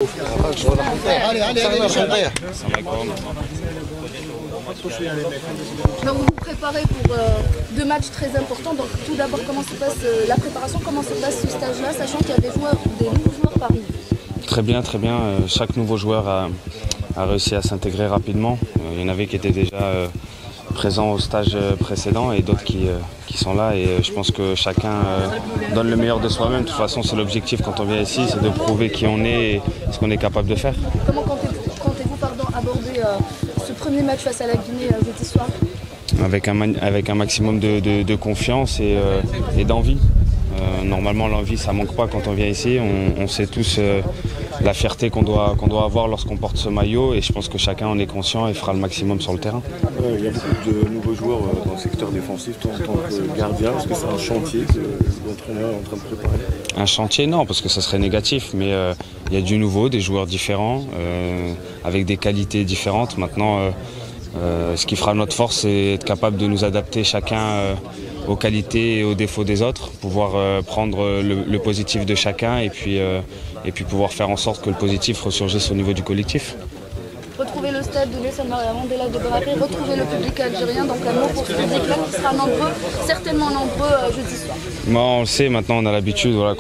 Donc vous vous préparez pour deux matchs très importants. Donc tout d'abord, comment se passe la préparation, comment se passe ce stage-là, sachant qu'il y a des nouveaux joueurs par arriver? Très bien, très bien. Chaque nouveau joueur a réussi à s'intégrer rapidement. Il y en avait qui étaient déjà présents au stage précédent et d'autres qui sont là. Et je pense que chacun donne le meilleur de soi-même. De toute façon, c'est l'objectif quand on vient ici, c'est de prouver qui on est et ce qu'on est capable de faire. Comment comptez-vous aborder ce premier match face à la Guinée jeudi soir? Avec un maximum de confiance et d'envie. Normalement, l'envie, ça manque pas quand on vient ici. On sait tous la fierté qu'on doit avoir lorsqu'on porte ce maillot, et je pense que chacun en est conscient et fera le maximum sur le terrain. Il y a beaucoup de nouveaux joueurs dans le secteur défensif. Toi, en tant que gardien, est-ce que c'est un chantier que l'entraîneur est en train de préparer? Un chantier, non, parce que ça serait négatif, mais il y a du nouveau, des joueurs différents, avec des qualités différentes. Maintenant, ce qui fera notre force, c'est être capable de nous adapter chacun aux qualités et aux défauts des autres, pouvoir prendre le positif de chacun et puis pouvoir faire en sorte que le positif ressurgisse au niveau du collectif. Retrouver le stade de Nelson Mandela de Baraké, retrouver le public algérien, donc un mot pour ce public-là qui sera nombreux, certainement nombreux jeudi soir. Bon, on le sait, maintenant on a l'habitude, voilà,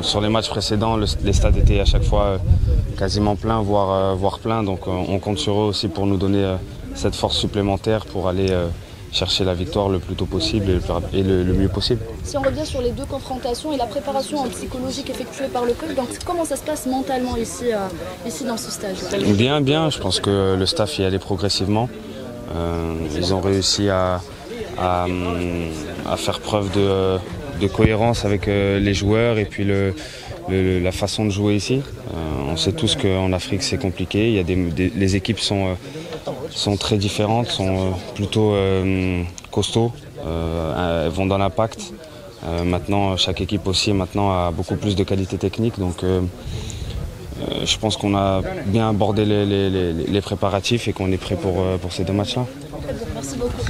sur les matchs précédents, les stades étaient à chaque fois quasiment pleins, voire pleins, donc on compte sur eux aussi pour nous donner cette force supplémentaire pour aller chercher la victoire le plus tôt possible et le mieux possible. Si on revient sur les deux confrontations et la préparation en psychologique effectuée par le coach, donc comment ça se passe mentalement ici dans ce stage? Bien, je pense que le staff y allait progressivement. Ils ont réussi à faire preuve de cohérence avec les joueurs et puis la façon de jouer ici. On sait tous qu'en Afrique c'est compliqué, les équipes sont très différentes, sont plutôt costauds, vont dans l'impact. Maintenant, chaque équipe aussi a beaucoup plus de qualité technique, donc je pense qu'on a bien abordé les préparatifs et qu'on est prêt pour ces deux matchs-là. Merci beaucoup.